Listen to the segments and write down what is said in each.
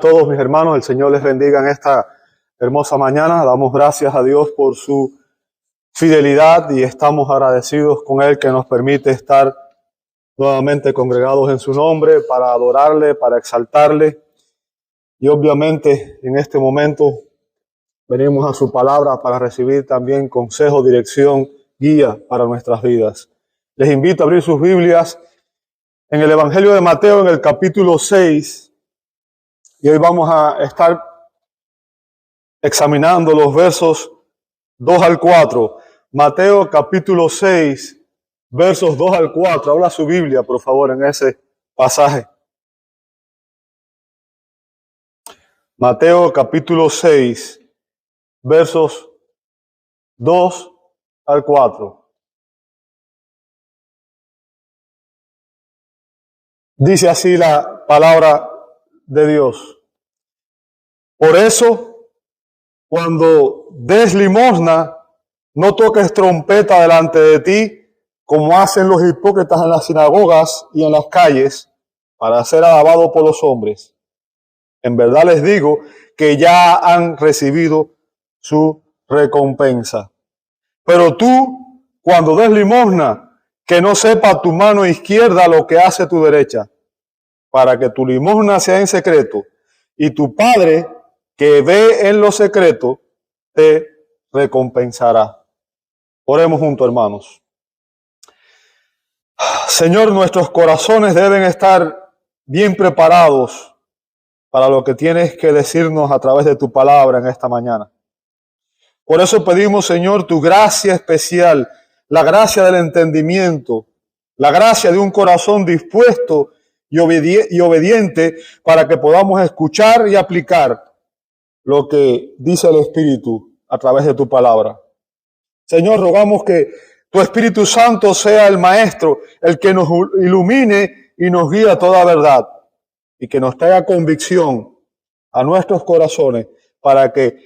Todos mis hermanos, el Señor les bendiga en esta hermosa mañana. Damos gracias a Dios por su fidelidad y estamos agradecidos con Él que nos permite estar nuevamente congregados en su nombre para adorarle, para exaltarle. Y obviamente en este momento venimos a su palabra para recibir también consejo, dirección, guía para nuestras vidas. Les invito a abrir sus Biblias en el Evangelio de Mateo en el capítulo 6. Y hoy vamos a estar examinando los versos 2 al 4. Mateo capítulo 6, versos 2 al 4. Habla su Biblia, por favor, en ese pasaje. Mateo capítulo 6, versos 2 al 4. Dice así la palabra de Dios. Por eso, cuando des limosna, no toques trompeta delante de ti, como hacen los hipócritas en las sinagogas y en las calles, para ser alabado por los hombres. En verdad les digo que ya han recibido su recompensa. Pero tú, cuando des limosna, que no sepa tu mano izquierda lo que hace tu derecha, para que tu limosna sea en secreto, y tu Padre, que ve en lo secreto, te recompensará. Oremos juntos, hermanos. Señor, nuestros corazones deben estar bien preparados para lo que tienes que decirnos a través de tu palabra en esta mañana. Por eso pedimos, Señor, tu gracia especial, la gracia del entendimiento, la gracia de un corazón dispuesto y obediente para que podamos escuchar y aplicar lo que dice el Espíritu a través de tu palabra. Señor, rogamos que tu Espíritu Santo sea el Maestro, el que nos ilumine y nos guíe a toda verdad y que nos traiga convicción a nuestros corazones para que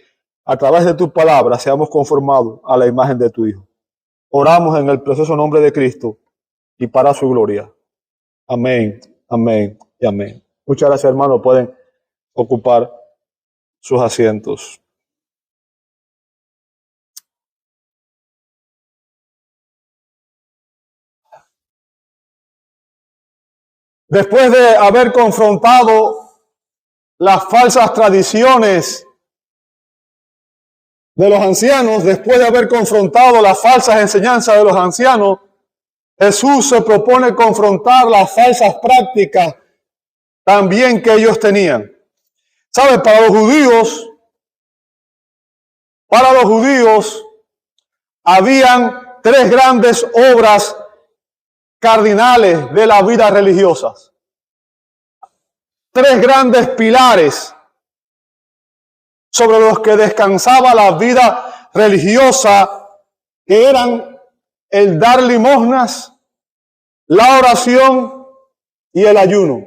a través de tu palabra seamos conformados a la imagen de tu Hijo. Oramos en el precioso nombre de Cristo y para su gloria. Amén. Amén y amén. Muchas gracias, hermanos. Pueden ocupar sus asientos. Después de haber confrontado las falsas tradiciones de los ancianos, después de haber confrontado las falsas enseñanzas de los ancianos, Jesús se propone confrontar las falsas prácticas también que ellos tenían. ¿Sabe? Para los judíos habían tres grandes obras cardinales de la vida religiosa. Tres grandes pilares sobre los que descansaba la vida religiosa, que eran el dar limosnas, la oración y el ayuno.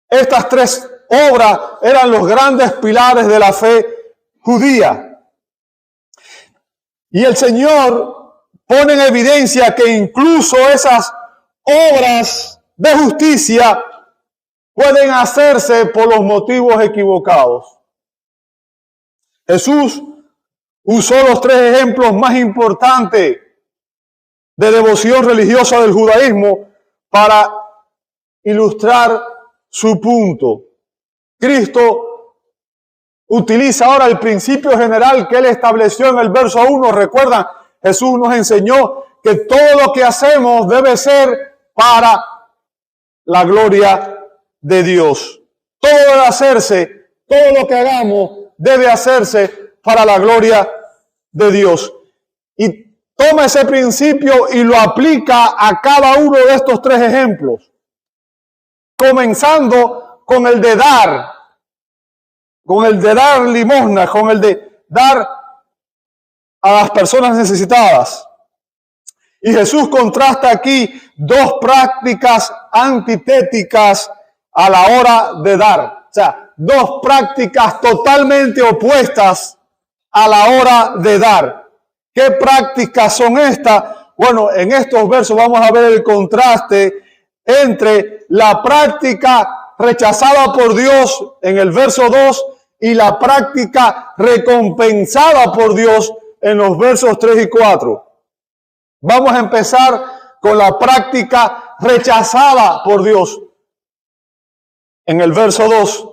Estas tres obras eran los grandes pilares de la fe judía. Y el Señor pone en evidencia que incluso esas obras de justicia pueden hacerse por los motivos equivocados. Jesús usó los tres ejemplos más importantes de devoción religiosa del judaísmo para ilustrar su punto. Cristo utiliza ahora el principio general que Él estableció en el verso 1. Recuerdan, Jesús nos enseñó que todo lo que hacemos debe ser para la gloria de Dios. Todo debe hacerse, todo lo que hagamos debe hacerse para la gloria de Dios. Y toma ese principio y lo aplica a cada uno de estos tres ejemplos. Comenzando con el de dar limosna, con el de dar a las personas necesitadas. Y Jesús contrasta aquí dos prácticas antitéticas a la hora de dar. O sea, dos prácticas totalmente opuestas a la hora de dar. ¿Qué prácticas son estas? Bueno, en estos versos vamos a ver el contraste entre la práctica rechazada por Dios en el verso 2 y la práctica recompensada por Dios en los versos 3 y 4. Vamos a empezar con la práctica rechazada por Dios. En el verso 2,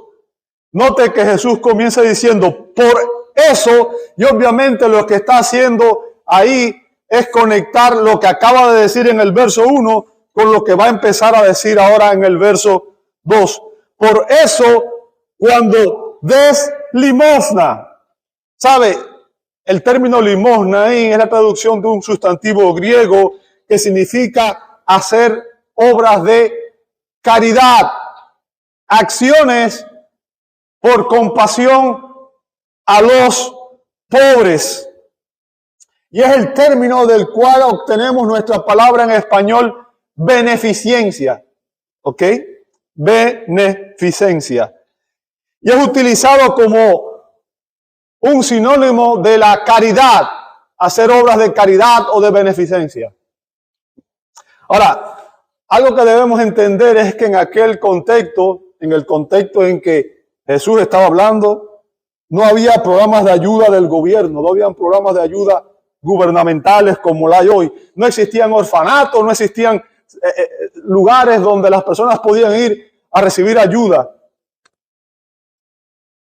note que Jesús comienza diciendo, por eso, y obviamente lo que está haciendo ahí es conectar lo que acaba de decir en el verso 1 con lo que va a empezar a decir ahora en el verso 2. Por eso, cuando des limosna, ¿sabe? El término limosna ahí es la traducción de un sustantivo griego que significa hacer obras de caridad, acciones por compasión a los pobres. Y es el término del cual obtenemos nuestra palabra en español beneficencia. ¿Ok? Beneficencia. Y es utilizado como un sinónimo de la caridad, hacer obras de caridad o de beneficencia. Ahora, algo que debemos entender es que en aquel contexto, en el contexto en que Jesús estaba hablando, no había programas de ayuda del gobierno, no habían programas de ayuda gubernamentales como la hay hoy. No existían orfanatos, no existían lugares donde las personas podían ir a recibir ayuda.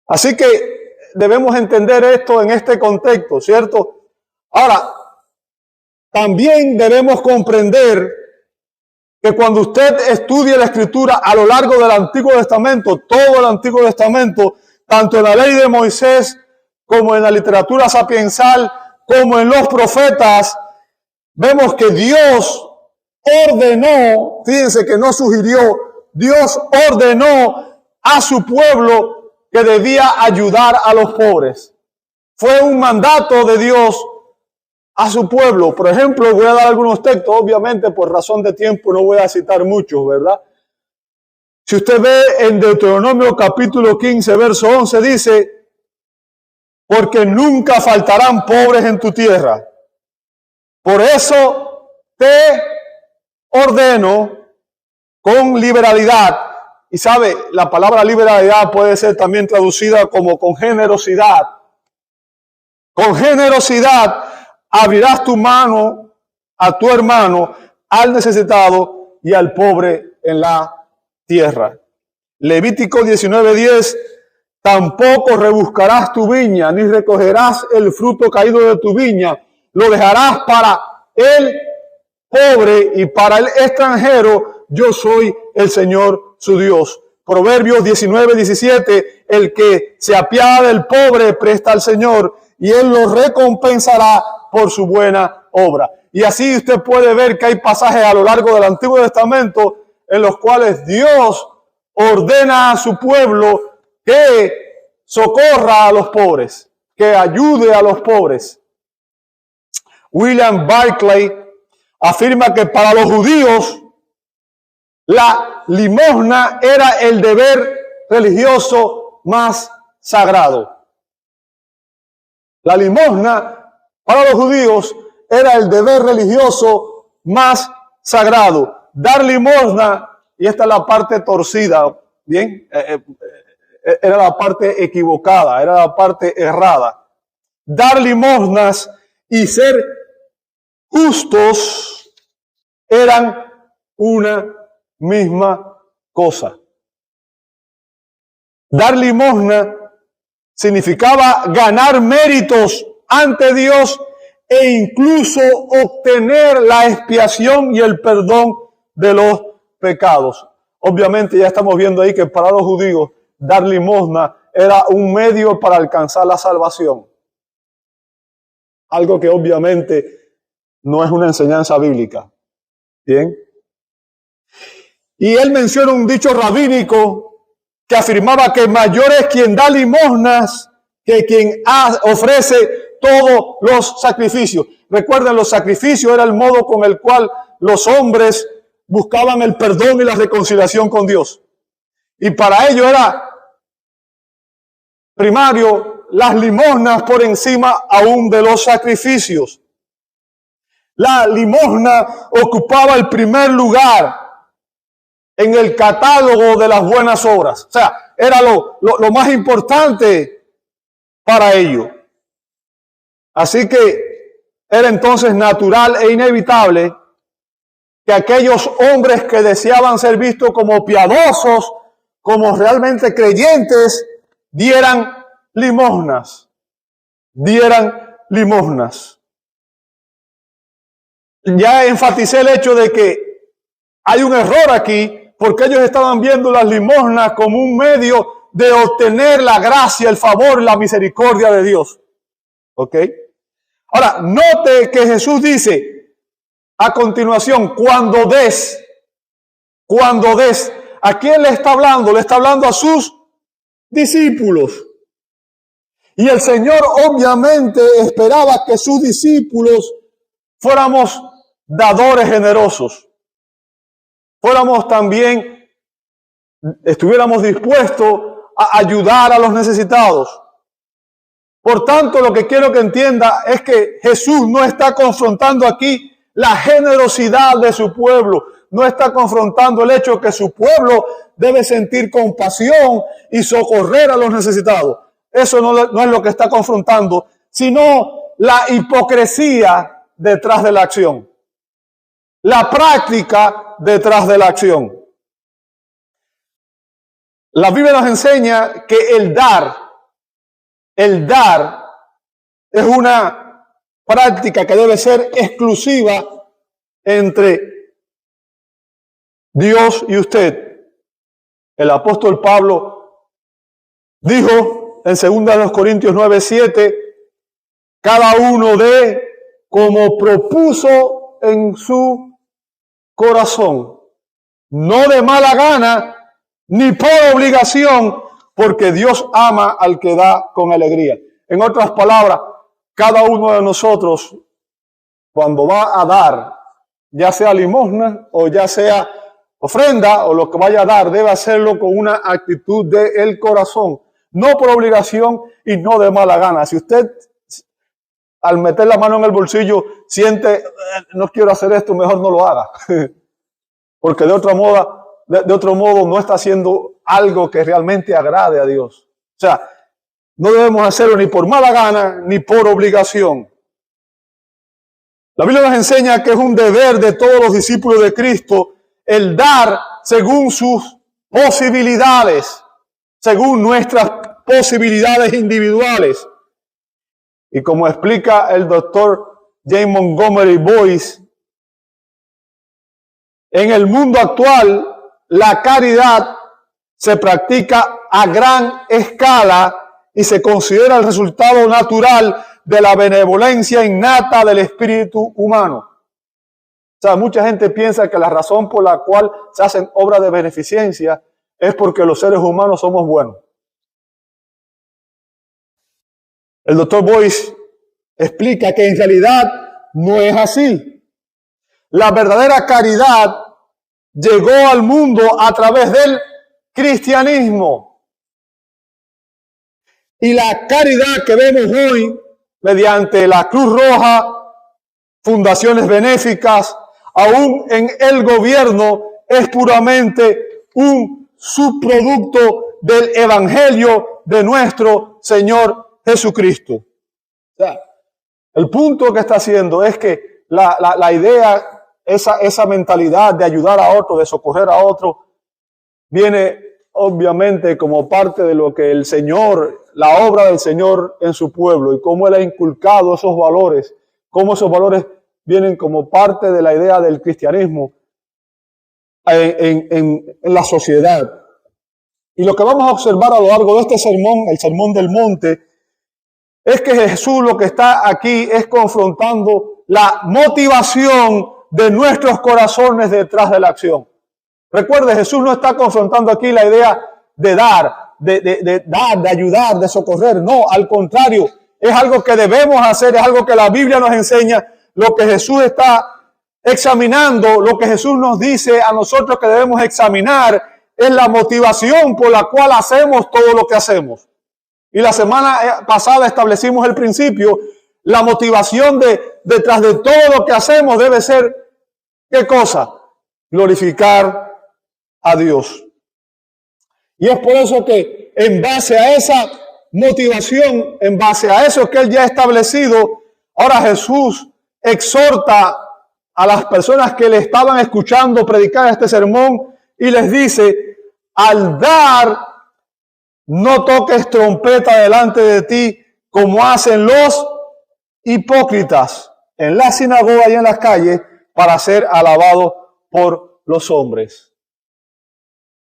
Así que debemos entender esto en este contexto, ¿cierto? Ahora, también debemos comprender que cuando usted estudie la Escritura a lo largo del Antiguo Testamento, todo el Antiguo Testamento, tanto en la ley de Moisés como en la literatura sapiensal, como en los profetas, vemos que Dios ordenó, fíjense que no sugirió, Dios ordenó a su pueblo que debía ayudar a los pobres. Fue un mandato de Dios a su pueblo. Por ejemplo, voy a dar algunos textos, obviamente por razón de tiempo no voy a citar muchos, ¿verdad? Si usted ve en Deuteronomio capítulo 15, verso 11, dice, porque nunca faltarán pobres en tu tierra. Por eso te ordeno con liberalidad. Y sabe, la palabra liberalidad puede ser también traducida como con generosidad. Con generosidad abrirás tu mano a tu hermano, al necesitado y al pobre en la tierra. Levítico 19:10, tampoco rebuscarás tu viña, ni recogerás el fruto caído de tu viña. Lo dejarás para el pobre y para el extranjero. Yo soy el Señor su Dios. Proverbios 19:17, el que se apiada del pobre presta al Señor y Él lo recompensará por su buena obra. Y así usted puede ver que hay pasajes a lo largo del Antiguo Testamento en los cuales Dios ordena a su pueblo que socorra a los pobres, que ayude a los pobres. William Barclay afirma que para los judíos la limosna era el deber religioso más sagrado. La limosna para los judíos era el deber religioso más sagrado. Dar limosna, y esta es la parte torcida, ¿bien? Era la parte equivocada, era la parte errada. Dar limosnas y ser justos eran una misma cosa. Dar limosna significaba ganar méritos ante Dios e incluso obtener la expiación y el perdón de los pecados. Obviamente ya estamos viendo ahí que para los judíos dar limosna era un medio para alcanzar la salvación. Algo que obviamente no es una enseñanza bíblica. ¿Bien? Y él menciona un dicho rabínico que afirmaba que mayor es quien da limosnas que quien ofrece todos los sacrificios. Recuerden, los sacrificios era el modo con el cual los hombres buscaban el perdón y la reconciliación con Dios. Y para ello era primario las limosnas por encima aún de los sacrificios. La limosna ocupaba el primer lugar en el catálogo de las buenas obras. O sea, era lo más importante para ellos. Así que era entonces natural e inevitable que aquellos hombres que deseaban ser vistos como piadosos, como realmente creyentes, dieran limosnas. Dieran limosnas. Ya enfaticé el hecho de que hay un error aquí, porque ellos estaban viendo las limosnas como un medio de obtener la gracia, el favor, la misericordia de Dios. ¿Ok? Ahora, note que Jesús dice a continuación, cuando des, ¿a quién le está hablando? Le está hablando a sus discípulos. Y el Señor obviamente esperaba que sus discípulos fuéramos dadores generosos. Fuéramos también, estuviéramos dispuestos a ayudar a los necesitados. Por tanto, lo que quiero que entienda es que Jesús no está confrontando aquí la generosidad de su pueblo. No está confrontando el hecho que su pueblo debe sentir compasión y socorrer a los necesitados. Eso no es lo que está confrontando, sino la hipocresía detrás de la acción. La práctica detrás de la acción. La Biblia nos enseña que el dar es una práctica que debe ser exclusiva entre Dios y usted. El apóstol Pablo dijo en 2 Corintios 9:7, cada uno dé como propuso en su corazón, no de mala gana, ni por obligación, porque Dios ama al que da con alegría. En otras palabras, cada uno de nosotros, cuando va a dar, ya sea limosna o ya sea ofrenda o lo que vaya a dar, debe hacerlo con una actitud del corazón, no por obligación y no de mala gana. Si usted al meter la mano en el bolsillo siente, no quiero hacer esto, mejor no lo haga. Porque de otro modo no está haciendo algo que realmente agrade a Dios. O sea, no debemos hacerlo ni por mala gana ni por obligación. La Biblia nos enseña que es un deber de todos los discípulos de Cristo el dar según sus posibilidades, según nuestras posibilidades individuales. Y como explica el doctor James Montgomery Boyce, en el mundo actual la caridad se practica a gran escala y se considera el resultado natural de la benevolencia innata del espíritu humano. O sea, mucha gente piensa que la razón por la cual se hacen obras de beneficencia es porque los seres humanos somos buenos. El doctor Boyce explica que en realidad no es así. La verdadera caridad llegó al mundo a través del cristianismo. Y la caridad que vemos hoy, mediante la Cruz Roja, fundaciones benéficas, aún en el gobierno, es puramente un subproducto del evangelio de nuestro Señor Jesucristo. O sea, el punto que está haciendo es que la idea, esa mentalidad de ayudar a otro, de socorrer a otro, viene obviamente como parte de lo que el Señor, la obra del Señor en su pueblo y cómo Él ha inculcado esos valores, cómo esos valores vienen como parte de la idea del cristianismo en la sociedad. Y lo que vamos a observar a lo largo de este sermón, el Sermón del Monte, es que Jesús lo que está aquí es confrontando la motivación de nuestros corazones detrás de la acción. Recuerde, Jesús no está confrontando aquí la idea de dar, de ayudar, de socorrer. No, al contrario, es algo que debemos hacer, es algo que la Biblia nos enseña. Lo que Jesús está examinando, lo que Jesús nos dice a nosotros que debemos examinar, es la motivación por la cual hacemos todo lo que hacemos. Y la semana pasada establecimos el principio, la motivación detrás de todo lo que hacemos debe ser, ¿qué cosa? Glorificar a Dios. Y es por eso que en base a esa motivación, en base a eso que Él ya ha establecido, ahora Jesús exhorta a las personas que le estaban escuchando predicar este sermón y les dice: al dar, no toques trompeta delante de ti como hacen los hipócritas en la sinagoga y en las calles para ser alabados por los hombres.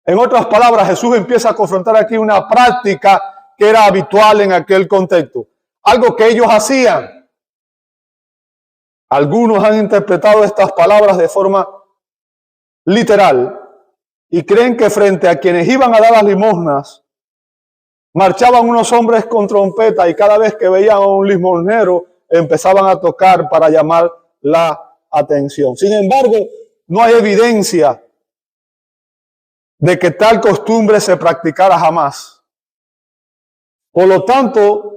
En otras palabras, Jesús empieza a confrontar aquí una práctica que era habitual en aquel contexto, algo que ellos hacían. Algunos han interpretado estas palabras de forma literal y creen que frente a quienes iban a dar las limosnas, marchaban unos hombres con trompeta y cada vez que veían a un limosnero empezaban a tocar para llamar la atención. Sin embargo, no hay evidencia de que tal costumbre se practicara jamás. Por lo tanto,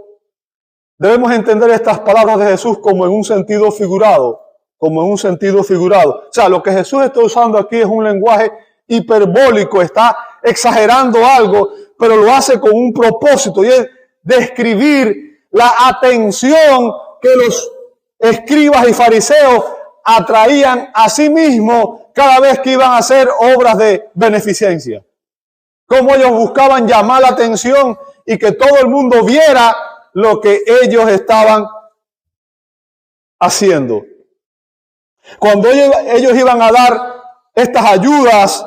debemos entender estas palabras de Jesús como en un sentido figurado, O sea, lo que Jesús está usando aquí es un lenguaje hiperbólico, está exagerando algo, pero lo hace con un propósito, y es describir la atención que los escribas y fariseos atraían a sí mismos cada vez que iban a hacer obras de beneficencia. Cómo ellos buscaban llamar la atención y que todo el mundo viera lo que ellos estaban haciendo. Cuando ellos iban a dar estas ayudas,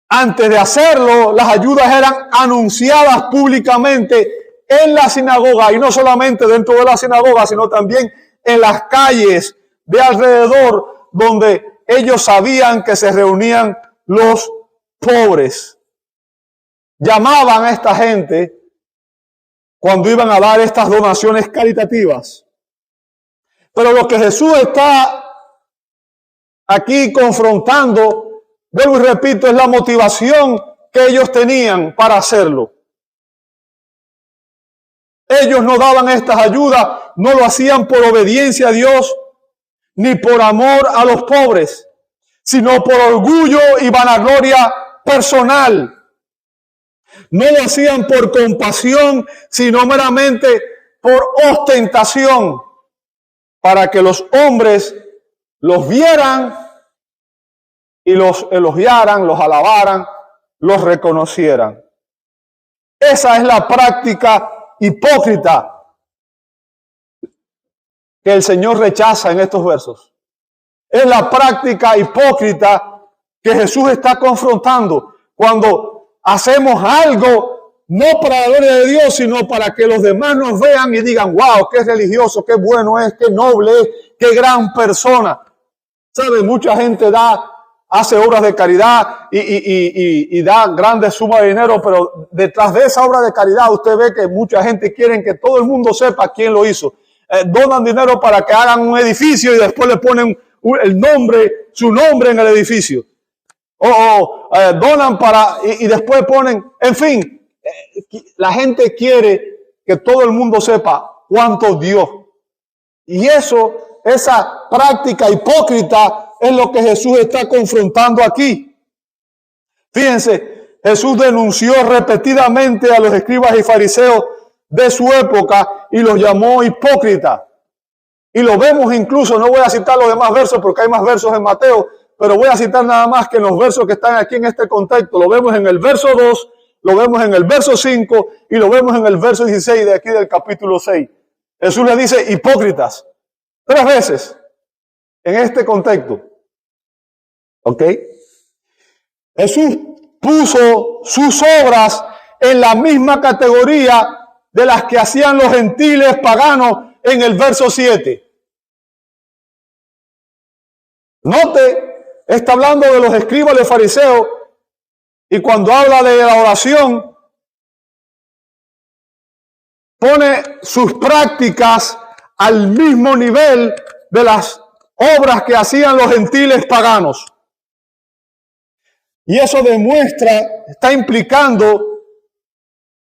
antes de hacerlo, las ayudas eran anunciadas públicamente en la sinagoga, y no solamente dentro de la sinagoga, sino también en las calles de alrededor, donde ellos sabían que se reunían los pobres. Llamaban a esta gente cuando iban a dar estas donaciones caritativas. Pero lo que Jesús está aquí confrontando, vuelvo y repito, es la motivación que ellos tenían para hacerlo. Ellos no daban estas ayudas, no lo hacían por obediencia a Dios, ni por amor a los pobres, sino por orgullo y vanagloria personal. No lo hacían por compasión, sino meramente por ostentación, para que los hombres los vieran y los elogiaran, los alabaran, los reconocieran. Esa es la práctica hipócrita que el Señor rechaza en estos versos. Es la práctica hipócrita que Jesús está confrontando cuando hacemos algo no para la gloria de Dios, sino para que los demás nos vean y digan: wow, qué religioso, qué bueno es, qué noble es, qué gran persona. ¿Sabe? Mucha gente hace obras de caridad y da grandes sumas de dinero, pero detrás de esa obra de caridad usted ve que mucha gente quiere que todo el mundo sepa quién lo hizo. Donan dinero para que hagan un edificio y después le ponen su nombre en el edificio. Donan y después ponen, en fin, la gente quiere que todo el mundo sepa cuánto dio. Y esa práctica hipócrita es lo que Jesús está confrontando aquí. Fíjense, Jesús denunció repetidamente a los escribas y fariseos de su época y los llamó hipócritas. Y lo vemos incluso, no voy a citar los demás versos porque hay más versos en Mateo, pero voy a citar nada más que en los versos que están aquí en este contexto. Lo vemos en el verso 2, lo vemos en el verso 5 y lo vemos en el verso 16 de aquí del capítulo 6. Jesús le dice hipócritas 3 veces en este contexto. ¿Ok? Jesús puso sus obras en la misma categoría de las que hacían los gentiles paganos en el verso 7. Note, está hablando de los escribas y los fariseos, y cuando habla de la oración, pone sus prácticas al mismo nivel de las obras que hacían los gentiles paganos. Y eso está implicando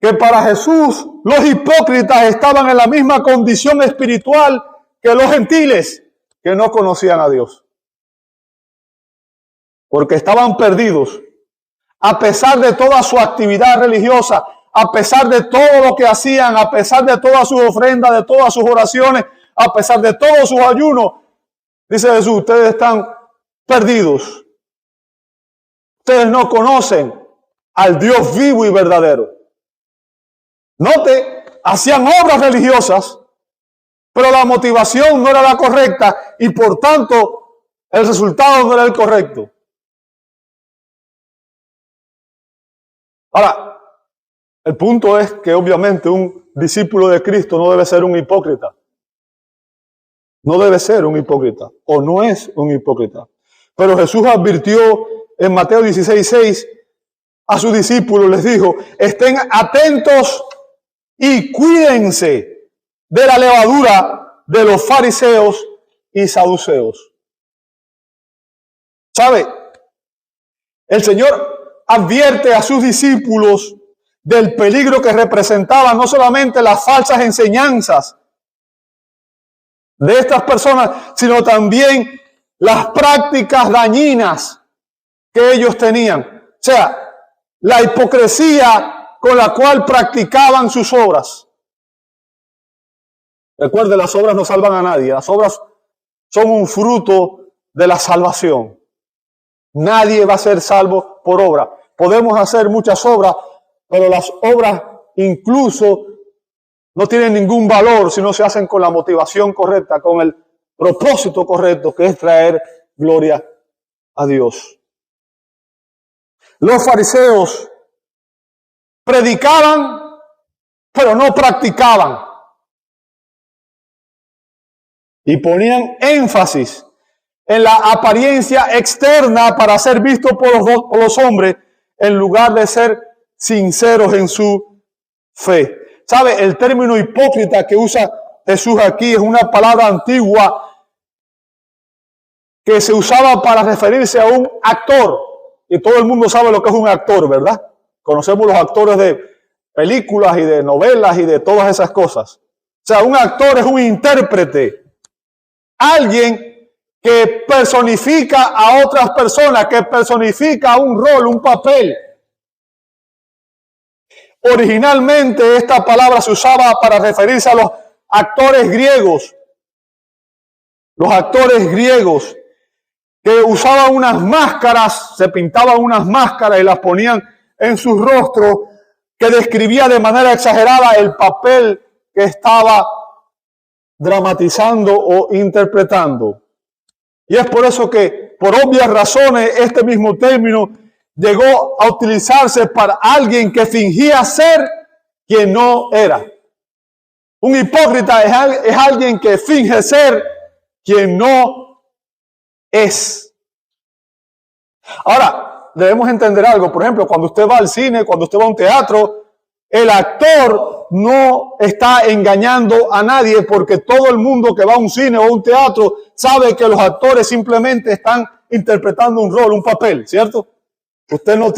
que para Jesús los hipócritas estaban en la misma condición espiritual que los gentiles que no conocían a Dios. Porque estaban perdidos, a pesar de toda su actividad religiosa, a pesar de todo lo que hacían, a pesar de todas sus ofrendas, de todas sus oraciones, a pesar de todos sus ayunos, dice Jesús, ustedes están perdidos. Ustedes no conocen al Dios vivo y verdadero. Note, hacían obras religiosas, pero la motivación no era la correcta y por tanto el resultado no era el correcto. Ahora, el punto es que obviamente un discípulo de Cristo no debe ser un hipócrita. No debe ser un hipócrita o no es un hipócrita. Pero Jesús advirtió en Mateo 16:6 a sus discípulos, les dijo, estén atentos y cuídense de la levadura de los fariseos y saduceos. ¿Sabe? El Señor advierte a sus discípulos del peligro que representaban no solamente las falsas enseñanzas de estas personas, sino también las prácticas dañinas que ellos tenían. O sea, la hipocresía con la cual practicaban sus obras. Recuerde, las obras no salvan a nadie. Las obras son un fruto de la salvación. Nadie va a ser salvo por obra. Podemos hacer muchas obras, pero las obras incluso no tienen ningún valor si no se hacen con la motivación correcta, con el propósito correcto, que es traer gloria a Dios. Los fariseos predicaban, pero no practicaban. Y ponían énfasis en la apariencia externa para ser visto por los hombres, en lugar de ser sinceros en su fe. ¿Sabe? El término hipócrita que usa Jesús aquí es una palabra antigua que se usaba para referirse a un actor. Y todo el mundo sabe lo que es un actor, ¿verdad? Conocemos los actores de películas y de novelas y de todas esas cosas. O sea, un actor es un intérprete. Alguien que personifica a otras personas, que personifica un rol, un papel. Originalmente esta palabra se usaba para referirse a los actores griegos. Los actores griegos que usaban unas máscaras, se pintaban unas máscaras y las ponían en sus rostros, que describía de manera exagerada el papel que estaba dramatizando o interpretando. Y es por eso que, por obvias razones, este mismo término llegó a utilizarse para alguien que fingía ser quien no era. Un hipócrita es alguien que finge ser quien no es. Ahora, debemos entender algo. Por ejemplo, cuando usted va al cine, cuando usted va a un teatro, el actor no está engañando a nadie, porque todo el mundo que va a un cine o a un teatro sabe que los actores simplemente están interpretando un rol, un papel, ¿cierto? Usted no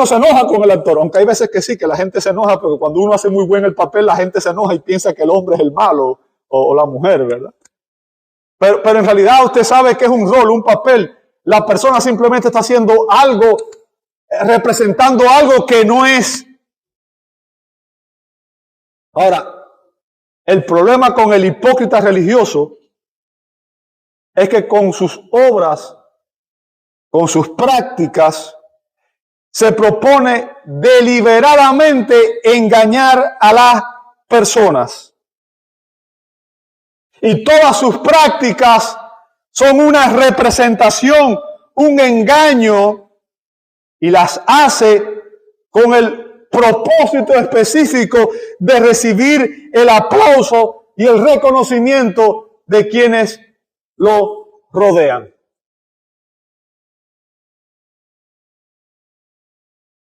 se enoja con el actor, aunque hay veces que sí, que la gente se enoja, porque cuando uno hace muy buen el papel, la gente se enoja y piensa que el hombre es el malo o la mujer, ¿verdad? Pero en realidad usted sabe que es un rol, un papel. La persona simplemente está haciendo algo, representando algo que no es. Ahora, el problema con el hipócrita religioso es que con sus obras, con sus prácticas, se propone deliberadamente engañar a las personas. Y todas sus prácticas son una representación, un engaño, y las hace con el propósito específico de recibir el aplauso y el reconocimiento de quienes lo rodean.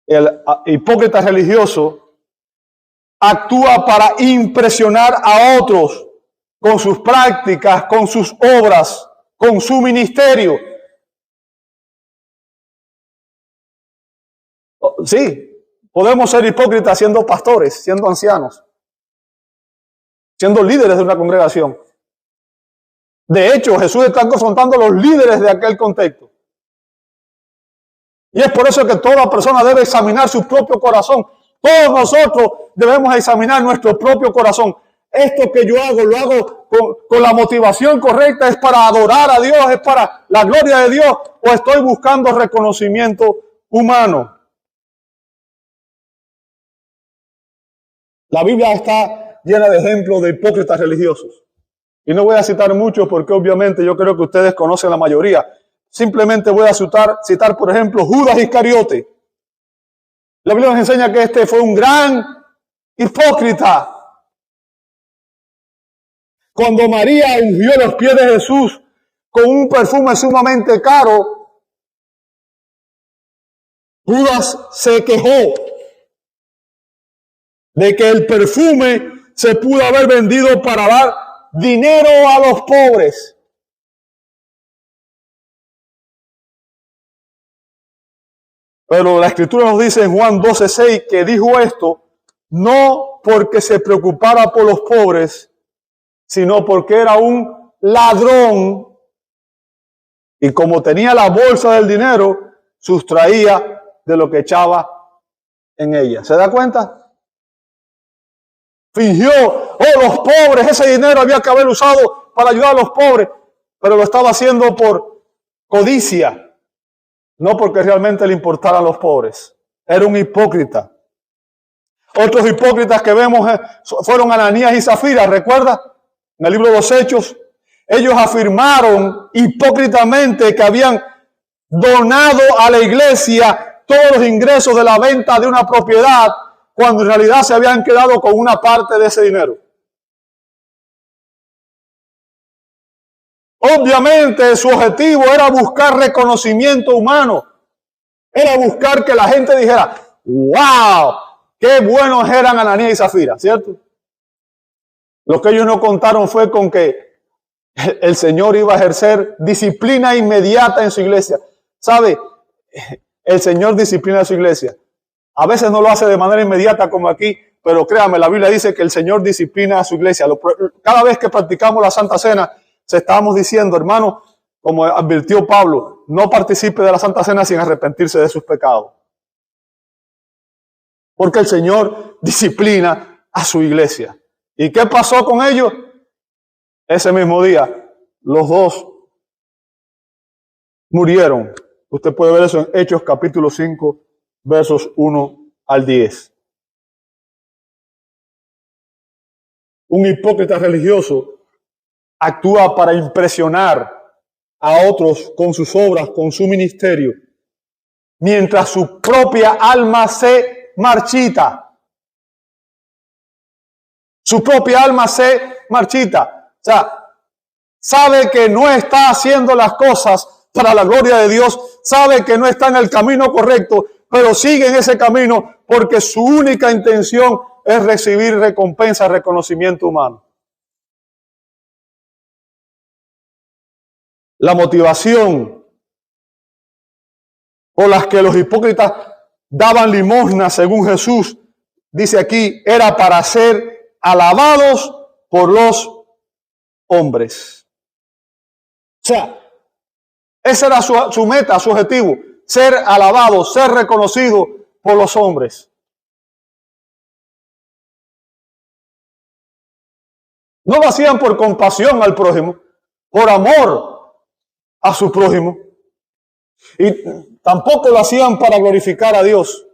El hipócrita religioso actúa para impresionar a otros con sus prácticas, con sus obras, con su ministerio. Sí, podemos ser hipócritas siendo pastores, siendo ancianos, siendo líderes de una congregación. De hecho, Jesús está confrontando a los líderes de aquel contexto. Y es por eso que toda persona debe examinar su propio corazón. Todos nosotros debemos examinar nuestro propio corazón. Esto que yo hago, lo hago con la motivación correcta, es para adorar a Dios, es para la gloria de Dios, o estoy buscando reconocimiento humano. La Biblia está llena de ejemplos de hipócritas religiosos. Y no voy a citar muchos porque obviamente yo creo que ustedes conocen la mayoría. Simplemente voy a citar, por ejemplo, Judas Iscariote. La Biblia nos enseña que este fue un gran hipócrita. Cuando María ungió los pies de Jesús con un perfume sumamente caro, Judas se quejó de que el perfume se pudo haber vendido para dar dinero a los pobres. Pero la Escritura nos dice en Juan 12:6 que dijo esto no porque se preocupara por los pobres, sino porque era un ladrón y como tenía la bolsa del dinero, sustraía de lo que echaba en ella. ¿Se da cuenta? Fingió, los pobres, ese dinero había que haber usado para ayudar a los pobres, pero lo estaba haciendo por codicia, no porque realmente le importaran los pobres. Era un hipócrita. Otros hipócritas que vemos fueron Ananías y Zafira, ¿recuerda? En el libro de los Hechos, ellos afirmaron hipócritamente que habían donado a la iglesia todos los ingresos de la venta de una propiedad, cuando en realidad se habían quedado con una parte de ese dinero. Obviamente su objetivo era buscar reconocimiento humano, era buscar que la gente dijera, ¡wow! ¡Qué buenos eran Ananías y Zafira! ¿Cierto? Lo que ellos no contaron fue con que el Señor iba a ejercer disciplina inmediata en su iglesia. ¿Sabe? El Señor disciplina a su iglesia. A veces no lo hace de manera inmediata como aquí, pero créame, la Biblia dice que el Señor disciplina a su iglesia. Cada vez que practicamos la Santa Cena, se estamos diciendo, hermano, como advirtió Pablo, no participe de la Santa Cena sin arrepentirse de sus pecados. Porque el Señor disciplina a su iglesia. ¿Y qué pasó con ellos? Ese mismo día, los dos murieron. Usted puede ver eso en Hechos capítulo 5, versos 1 al 10. Un hipócrita religioso actúa para impresionar a otros con sus obras, con su ministerio, mientras su propia alma se marchita. Su propia alma se marchita. O sea, sabe que no está haciendo las cosas para la gloria de Dios, sabe que no está en el camino correcto, pero sigue en ese camino porque su única intención es recibir recompensa, reconocimiento humano. La motivación por las que los hipócritas daban limosna, según Jesús, dice aquí, era para ser alabados por los hombres. O sea, esa era su meta, su objetivo, ser alabado, ser reconocido por los hombres. No lo hacían por compasión al prójimo, por amor a su prójimo. Y tampoco lo hacían para glorificar a Dios,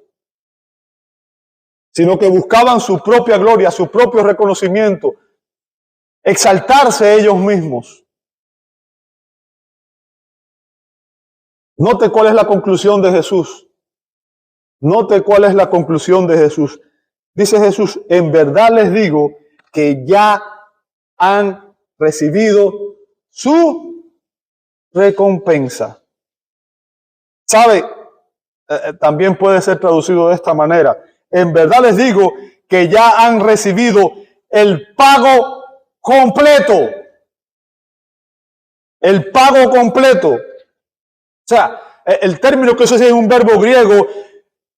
sino que buscaban su propia gloria, su propio reconocimiento, exaltarse ellos mismos. Note cuál es la conclusión de Jesús. Note cuál es la conclusión de Jesús. Dice Jesús, en verdad les digo que ya han recibido su recompensa. ¿Sabe? También puede ser traducido de esta manera. En verdad les digo que ya han recibido el pago completo. El pago completo. O sea, el término que se usa es un verbo griego,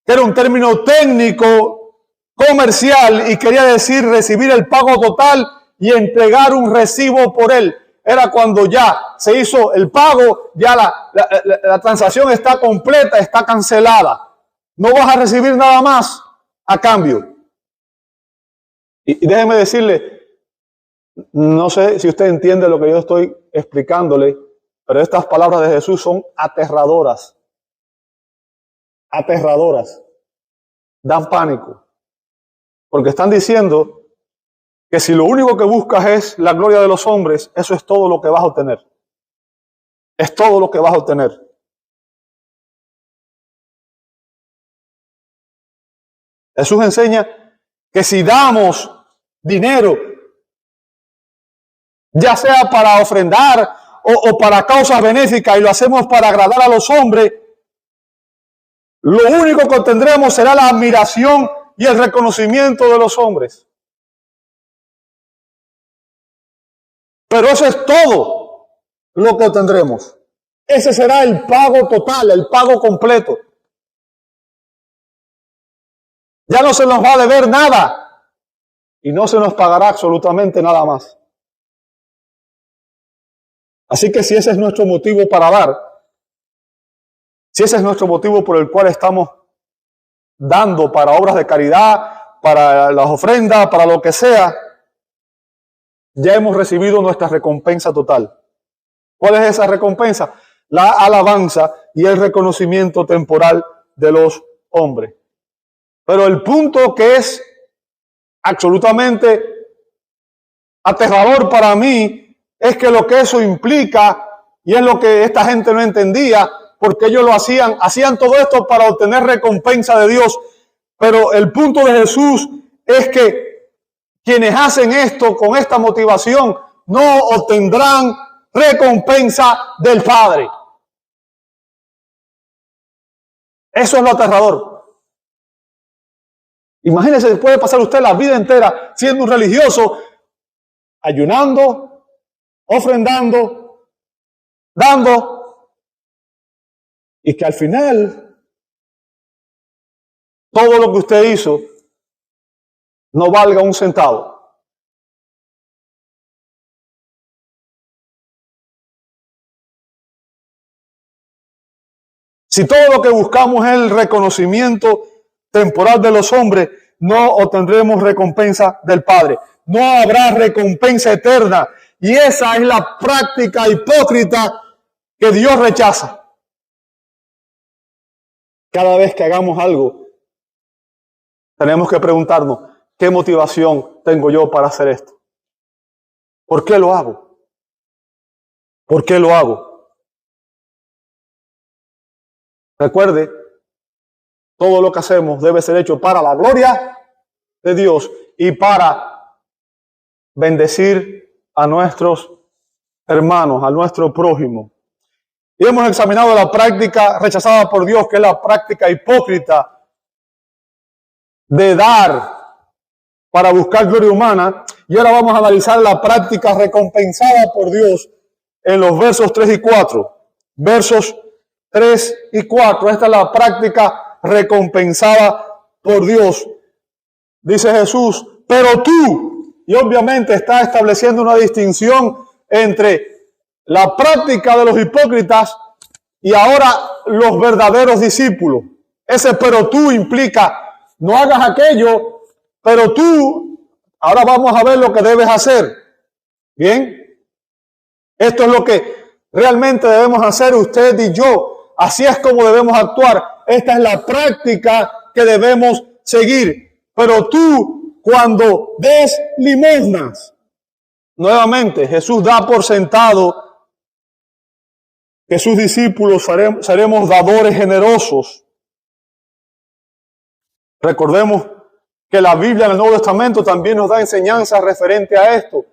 que era un término técnico, comercial, y quería decir recibir el pago total y entregar un recibo por él. era cuando ya se hizo el pago, ya la transacción está completa, está cancelada. No vas a recibir nada más a cambio. Y déjeme decirle, no sé si usted entiende lo que yo estoy explicándole, pero estas palabras de Jesús son aterradoras. Aterradoras. Dan pánico. Porque están diciendo que si lo único que buscas es la gloria de los hombres, eso es todo lo que vas a obtener. Es todo lo que vas a obtener. Jesús enseña que si damos dinero, ya sea para ofrendar o para causas benéficas, y lo hacemos para agradar a los hombres, lo único que obtendremos será la admiración y el reconocimiento de los hombres. Pero eso es todo lo que obtendremos. Ese será el pago total, el pago completo. Ya no se nos va a deber nada y no se nos pagará absolutamente nada más. Así que si ese es nuestro motivo para dar, si ese es nuestro motivo por el cual estamos dando para obras de caridad, para las ofrendas, para lo que sea, ya hemos recibido nuestra recompensa total. ¿Cuál es esa recompensa? La alabanza y el reconocimiento temporal de los hombres. Pero el punto que es absolutamente aterrador para mí es que lo que eso implica, y es lo que esta gente no entendía, porque ellos lo hacían todo esto para obtener recompensa de Dios. Pero el punto de Jesús es que quienes hacen esto con esta motivación no obtendrán recompensa del Padre. Eso es lo aterrador. Imagínense, puede pasar usted la vida entera siendo un religioso, ayunando, ofrendando, dando, y que al final todo lo que usted hizo no valga un centavo. Si todo lo que buscamos es el reconocimiento temporal de los hombres, no obtendremos recompensa del Padre. No habrá recompensa eterna. Y esa es la práctica hipócrita que Dios rechaza. Cada vez que hagamos algo, tenemos que preguntarnos, ¿qué motivación tengo yo para hacer esto? ¿Por qué lo hago? ¿Por qué lo hago? Recuerde, todo lo que hacemos debe ser hecho para la gloria de Dios y para bendecir a nuestros hermanos, a nuestro prójimo. Y hemos examinado la práctica rechazada por Dios, que es la práctica hipócrita de dar para buscar gloria humana. Y ahora vamos a analizar la práctica recompensada por Dios en los versos 3 y 4. Versos 3 y 4. Esta es la práctica recompensada por Dios. Dice Jesús, pero tú, y obviamente está estableciendo una distinción entre la práctica de los hipócritas y ahora los verdaderos discípulos. Ese pero tú implica, no hagas aquello, pero tú, ahora vamos a ver lo que debes hacer. Bien, esto es lo que realmente debemos hacer usted y yo. Así es como debemos actuar. Esta es la práctica que debemos seguir. Pero tú, cuando des limosnas, nuevamente Jesús da por sentado que sus discípulos seremos dadores generosos. Recordemos que la Biblia en el Nuevo Testamento también nos da enseñanza referente a esto.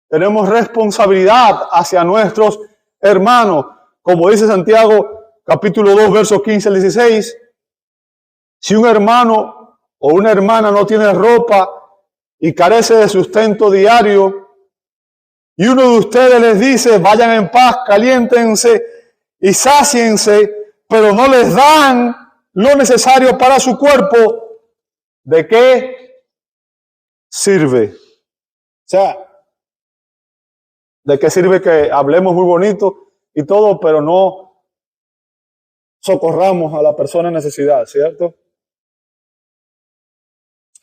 Tenemos responsabilidad hacia nuestros hermanos. Como dice Santiago, capítulo 2, versos 15 al 16. Si un hermano o una hermana no tiene ropa y carece de sustento diario, y uno de ustedes les dice, vayan en paz, caliéntense y sáciense, pero no les dan lo necesario para su cuerpo, ¿de qué sirve? O sea, ¿De qué sirve que hablemos muy bonito y todo, pero no socorramos a la persona en necesidad, ¿cierto?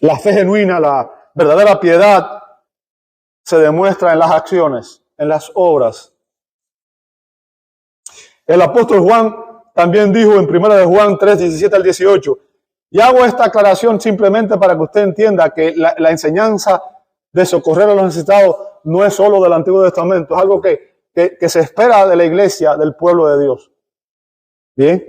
La fe genuina, la verdadera piedad se demuestra en las acciones, en las obras. El apóstol Juan también dijo en 1 de Juan 3, 17 al 18, y hago esta aclaración simplemente para que usted entienda que la enseñanza de socorrer a los necesitados no es solo del Antiguo Testamento, es algo que se espera de la iglesia, del pueblo de Dios. Bien,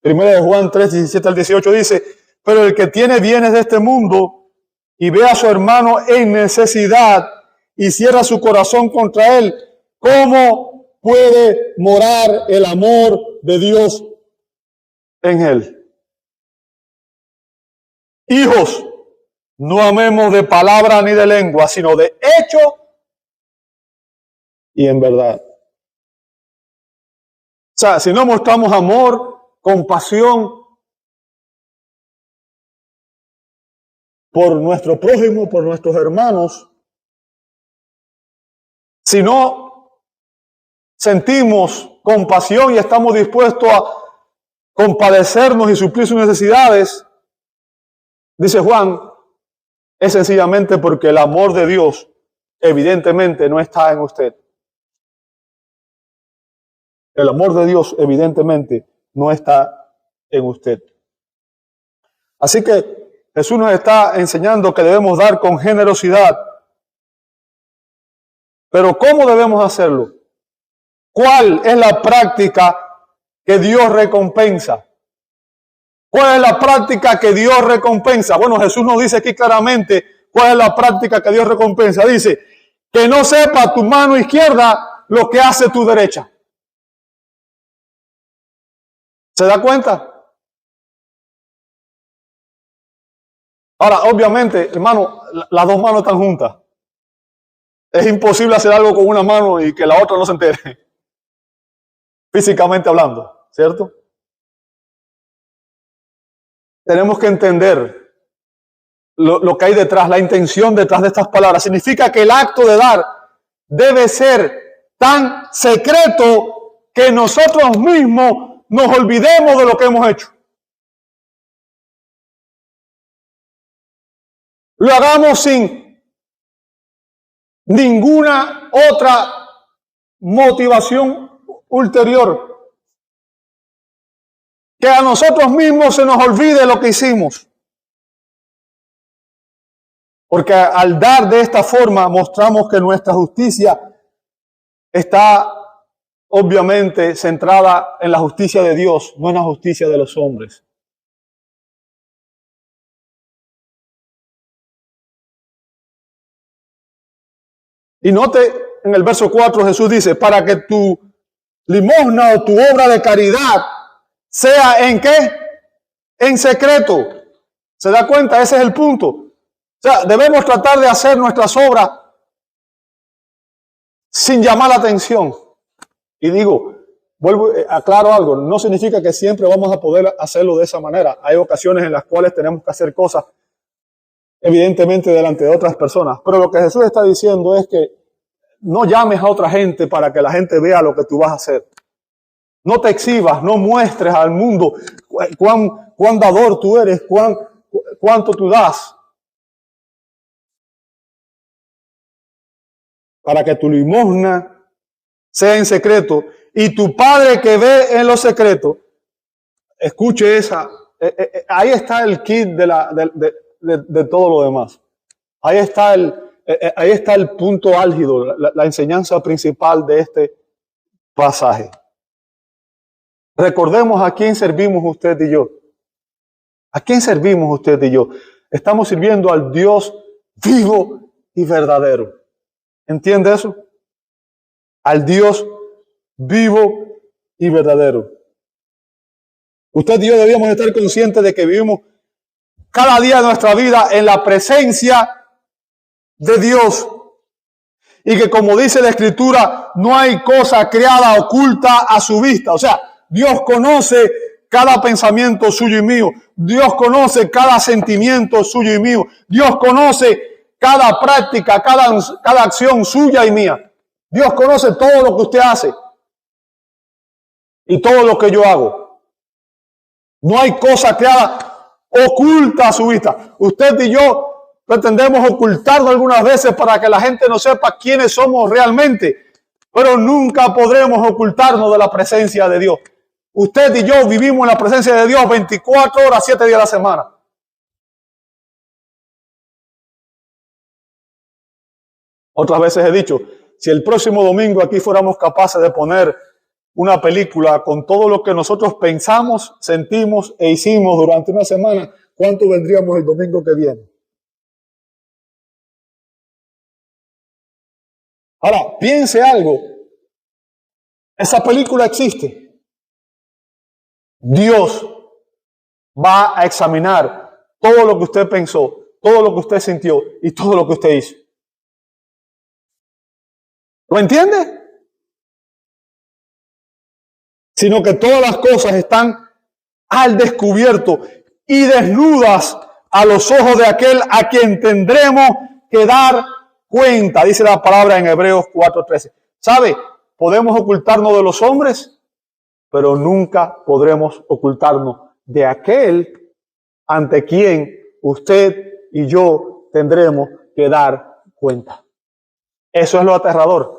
1 de Juan 3, 17 al 18 dice, pero el que tiene bienes de este mundo y ve a su hermano en necesidad y cierra su corazón contra él, ¿cómo puede morar el amor de Dios en él? Hijos, no amemos de palabra ni de lengua, sino de hecho y en verdad. O sea, si no mostramos amor, compasión por nuestro prójimo, por nuestros hermanos, si no sentimos compasión y estamos dispuestos a compadecernos y suplir sus necesidades, dice Juan, es sencillamente porque el amor de Dios evidentemente no está en usted. El amor de Dios evidentemente no está en usted. Así que Jesús nos está enseñando que debemos dar con generosidad. Pero ¿cómo debemos hacerlo? ¿Cuál es la práctica que Dios recompensa? ¿Cuál es la práctica que Dios recompensa? Bueno, Jesús nos dice aquí claramente cuál es la práctica que Dios recompensa. Dice, que no sepa tu mano izquierda lo que hace tu derecha. ¿Se da cuenta? Ahora, obviamente, hermano, las dos manos están juntas. Es imposible hacer algo con una mano y que la otra no se entere. Físicamente hablando, ¿cierto? Tenemos que entender lo que hay detrás, la intención detrás de estas palabras. Significa que el acto de dar debe ser tan secreto que nosotros mismos nos olvidemos de lo que hemos hecho. Lo hagamos sin ninguna otra motivación ulterior. Que a nosotros mismos se nos olvide lo que hicimos. Porque al dar de esta forma mostramos que nuestra justicia está obviamente centrada en la justicia de Dios, no en la justicia de los hombres. Y note en el verso 4 Jesús dice, para que tu limosna o tu obra de caridad sea ¿en qué? En secreto. ¿Se da cuenta? Ese es el punto. O sea, debemos tratar de hacer nuestras obras sin llamar la atención. Y digo, aclaro algo, no significa que siempre vamos a poder hacerlo de esa manera. Hay ocasiones en las cuales tenemos que hacer cosas evidentemente delante de otras personas. Pero lo que Jesús está diciendo es que no llames a otra gente para que la gente vea lo que tú vas a hacer. No te exhibas, no muestres al mundo cuán dador tú eres, cuánto tú das. Para que tu limosna sea en secreto y tu Padre que ve en lo secreto, escuche esa, ahí está el kit de todo lo demás. Ahí está el punto álgido, la enseñanza principal de este pasaje. Recordemos a quién servimos usted y yo. ¿A quién servimos usted y yo? Estamos sirviendo al Dios vivo y verdadero. ¿Entiende eso? Al Dios vivo y verdadero. Usted y yo debíamos estar conscientes de que vivimos cada día de nuestra vida en la presencia de Dios. Y que como dice la Escritura, no hay cosa creada oculta a su vista. O sea, Dios conoce cada pensamiento suyo y mío. Dios conoce cada sentimiento suyo y mío. Dios conoce cada práctica, cada acción suya y mía. Dios conoce todo lo que usted hace y todo lo que yo hago. No hay cosa creada oculta a su vista. Usted y yo pretendemos ocultarnos algunas veces para que la gente no sepa quiénes somos realmente, pero nunca podremos ocultarnos de la presencia de Dios. Usted y yo vivimos en la presencia de Dios 24 horas, 7 días a la semana. Otras veces he dicho, si el próximo domingo aquí fuéramos capaces de poner una película con todo lo que nosotros pensamos, sentimos e hicimos durante una semana, ¿cuánto vendríamos el domingo que viene? Ahora, piense algo. Esa película existe. Dios va a examinar todo lo que usted pensó, todo lo que usted sintió y todo lo que usted hizo. ¿Lo entiende? Sino que todas las cosas están al descubierto y desnudas a los ojos de aquel a quien tendremos que dar cuenta, dice la palabra en Hebreos 4:13. ¿Sabe? Podemos ocultarnos de los hombres, pero nunca podremos ocultarnos de aquel ante quien usted y yo tendremos que dar cuenta. Eso es lo aterrador.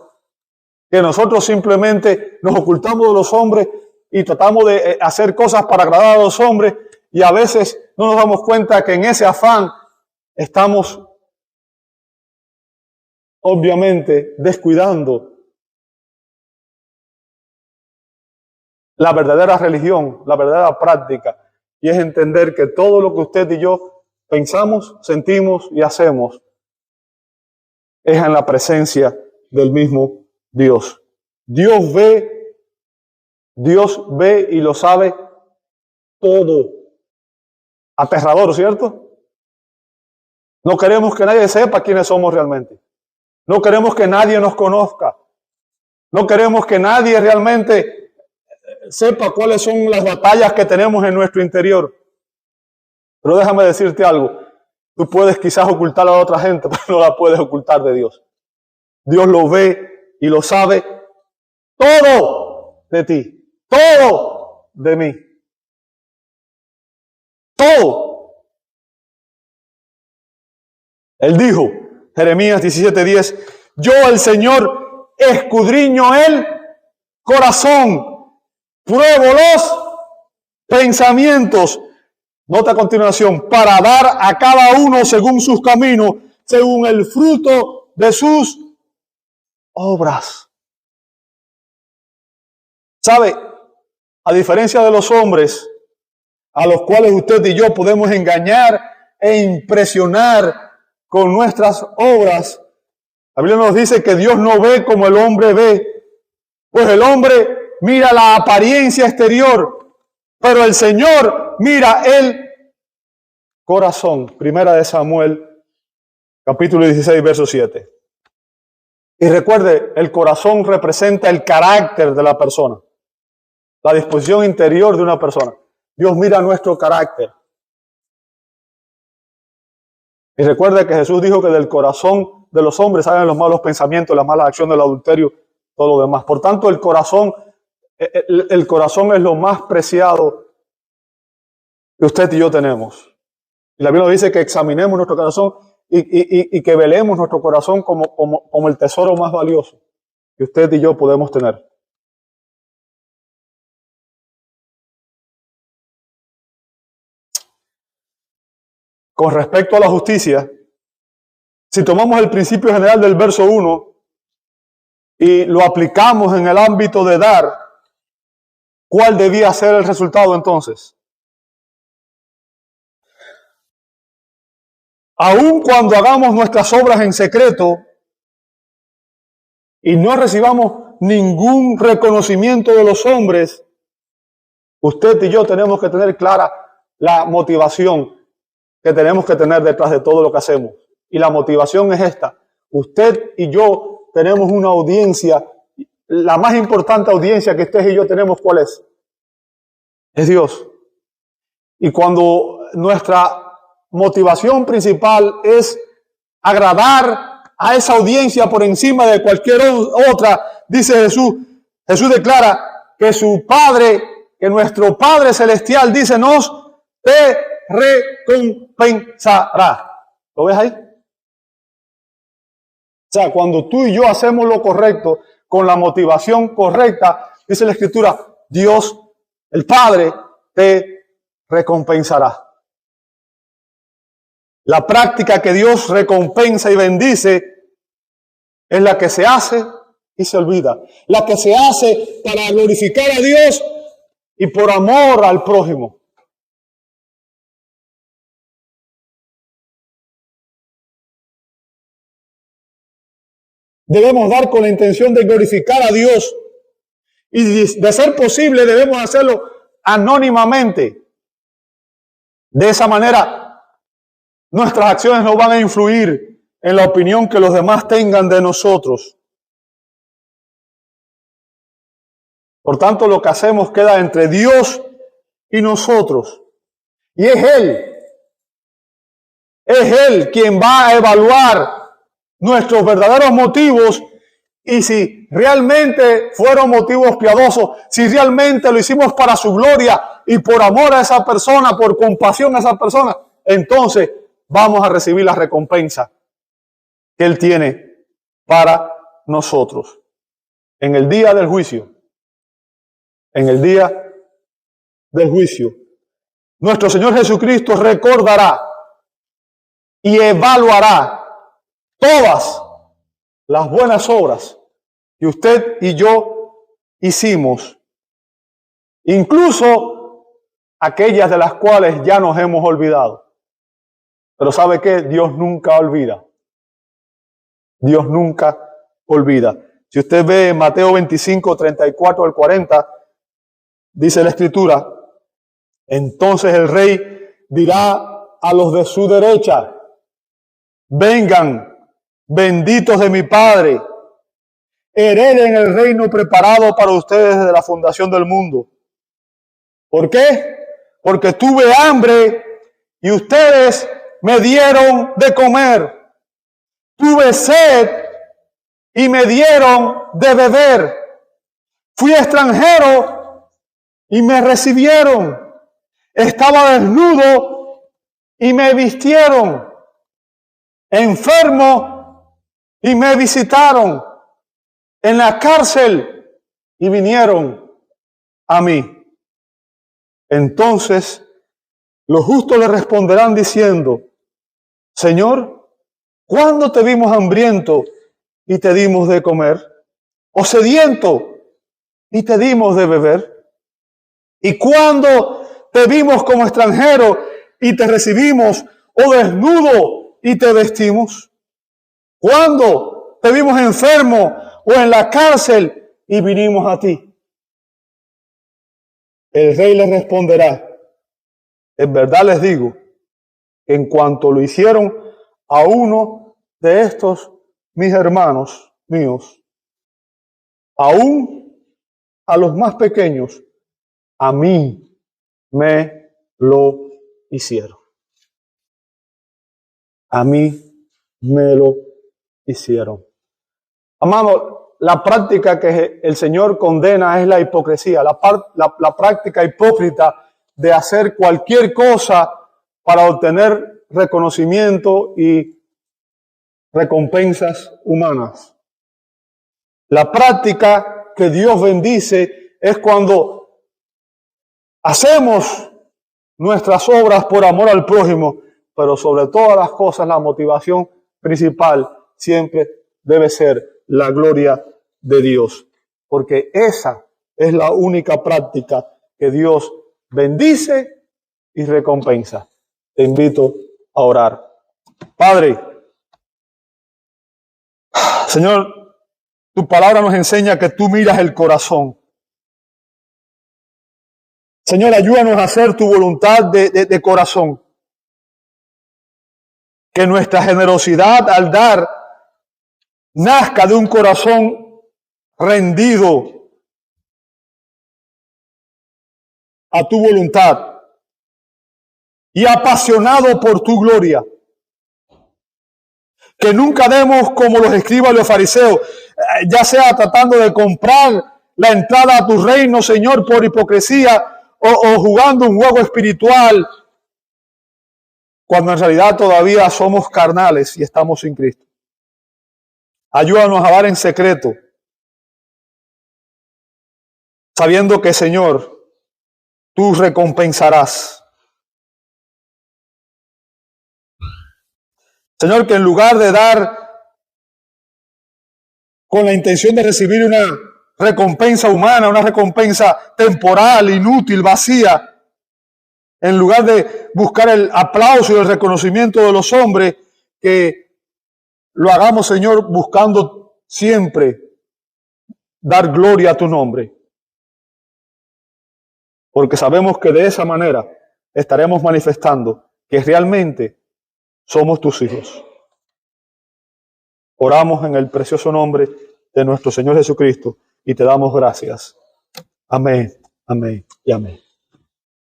Que nosotros simplemente nos ocultamos de los hombres y tratamos de hacer cosas para agradar a los hombres y a veces no nos damos cuenta que en ese afán estamos obviamente descuidando la verdadera religión, la verdadera práctica, y es entender que todo lo que usted y yo pensamos, sentimos y hacemos es en la presencia del mismo Dios. Dios ve y lo sabe todo. Aterrador, ¿cierto? No queremos que nadie sepa quiénes somos realmente. No queremos que nadie nos conozca. No queremos que nadie realmente sepa cuáles son las batallas que tenemos en nuestro interior. Pero déjame decirte algo. Tú puedes quizás ocultar a otra gente, pero no la puedes ocultar de Dios. Dios lo ve y lo sabe todo de ti, todo de mí, todo. Él dijo, Jeremías 17:10, yo el Señor escudriño el corazón, pruebo los pensamientos. Nota a continuación, para dar a cada uno según sus caminos, según el fruto de sus obras. ¿Sabe? A diferencia de los hombres, a los cuales usted y yo podemos engañar e impresionar con nuestras obras, la Biblia nos dice que Dios no ve como el hombre ve, pues el hombre mira la apariencia exterior, pero el Señor mira el corazón. Primera de Samuel, capítulo 16, verso 7. Y recuerde, el corazón representa el carácter de la persona, la disposición interior de una persona. Dios mira nuestro carácter. Y recuerde que Jesús dijo que del corazón de los hombres salen los malos pensamientos, las malas acciones, el adulterio, todo lo demás. Por tanto, el corazón es lo más preciado que usted y yo tenemos. Y la Biblia nos dice que examinemos nuestro corazón y que velemos nuestro corazón como el tesoro más valioso que usted y yo podemos tener. Con respecto a la justicia, si tomamos el principio general del verso 1 y lo aplicamos en el ámbito de dar, ¿cuál debía ser el resultado entonces? Aun cuando hagamos nuestras obras en secreto y no recibamos ningún reconocimiento de los hombres, usted y yo tenemos que tener clara la motivación que tenemos que tener detrás de todo lo que hacemos. Y la motivación es esta. Usted y yo tenemos una audiencia, la más importante audiencia que usted y yo tenemos, ¿cuál es? Es Dios. Y cuando nuestra motivación principal es agradar a esa audiencia por encima de cualquier otra, dice Jesús. Jesús declara que su Padre, que nuestro Padre Celestial, dice, nos te recompensará. ¿Lo ves ahí? O sea, cuando tú y yo hacemos lo correcto, con la motivación correcta, dice la Escritura, Dios, el Padre, te recompensará. La práctica que Dios recompensa y bendice es la que se hace y se olvida. La que se hace para glorificar a Dios y por amor al prójimo. Debemos dar con la intención de glorificar a Dios. Y de ser posible debemos hacerlo anónimamente. De esa manera, nuestras acciones no van a influir en la opinión que los demás tengan de nosotros. Por tanto, lo que hacemos queda entre Dios y nosotros. Y es Él quien va a evaluar nuestros verdaderos motivos y si realmente fueron motivos piadosos, si realmente lo hicimos para su gloria y por amor a esa persona, por compasión a esa persona, entonces vamos a recibir la recompensa que Él tiene para nosotros. En el día del juicio, nuestro Señor Jesucristo recordará y evaluará todas las buenas obras que usted y yo hicimos, incluso aquellas de las cuales ya nos hemos olvidado. Pero ¿sabe qué? Dios nunca olvida. Dios nunca olvida. Si usted ve Mateo 25, 34 al 40, dice la Escritura, entonces el rey dirá a los de su derecha, vengan, benditos de mi Padre, hereden el reino preparado para ustedes desde la fundación del mundo. ¿Por qué? Porque tuve hambre y ustedes me dieron de comer. Tuve sed y me dieron de beber. Fui extranjero y me recibieron. Estaba desnudo y me vistieron. Enfermo y me visitaron. En la cárcel y vinieron a mí. Entonces los justos le responderán diciendo, Señor, ¿cuándo te vimos hambriento y te dimos de comer? ¿O sediento y te dimos de beber? ¿Y cuándo te vimos como extranjero y te recibimos? ¿O desnudo y te vestimos? ¿Cuándo te vimos enfermo o en la cárcel y vinimos a ti? El rey le responderá, en verdad les digo, que en cuanto lo hicieron a uno de estos mis hermanos míos, aún a los más pequeños, a mí me lo hicieron. A mí me lo hicieron. Amado, la práctica que el Señor condena es la hipocresía, la práctica hipócrita de hacer cualquier cosa para obtener reconocimiento y recompensas humanas. La práctica que Dios bendice es cuando hacemos nuestras obras por amor al prójimo, pero sobre todas las cosas la motivación principal siempre debe ser la gloria de Dios, porque esa es la única práctica que Dios bendice y recompensa. Te invito a orar. Padre, Señor, tu palabra nos enseña que tú miras el corazón. Señor, ayúdanos a hacer tu voluntad de corazón. Que nuestra generosidad al dar nazca de un corazón rendido a tu voluntad y apasionado por tu gloria. Que nunca demos como los escribas y los fariseos, ya sea tratando de comprar la entrada a tu reino, Señor, por hipocresía o jugando un juego espiritual, cuando en realidad todavía somos carnales y estamos sin Cristo. Ayúdanos a dar en secreto, sabiendo que, Señor, tú recompensarás. Señor, que en lugar de dar con la intención de recibir una recompensa humana, una recompensa temporal, inútil, vacía, en lugar de buscar el aplauso y el reconocimiento de los hombres, que lo hagamos, Señor, buscando siempre dar gloria a tu nombre. Porque sabemos que de esa manera estaremos manifestando que realmente somos tus hijos. Oramos en el precioso nombre de nuestro Señor Jesucristo y te damos gracias. Amén, amén y amén.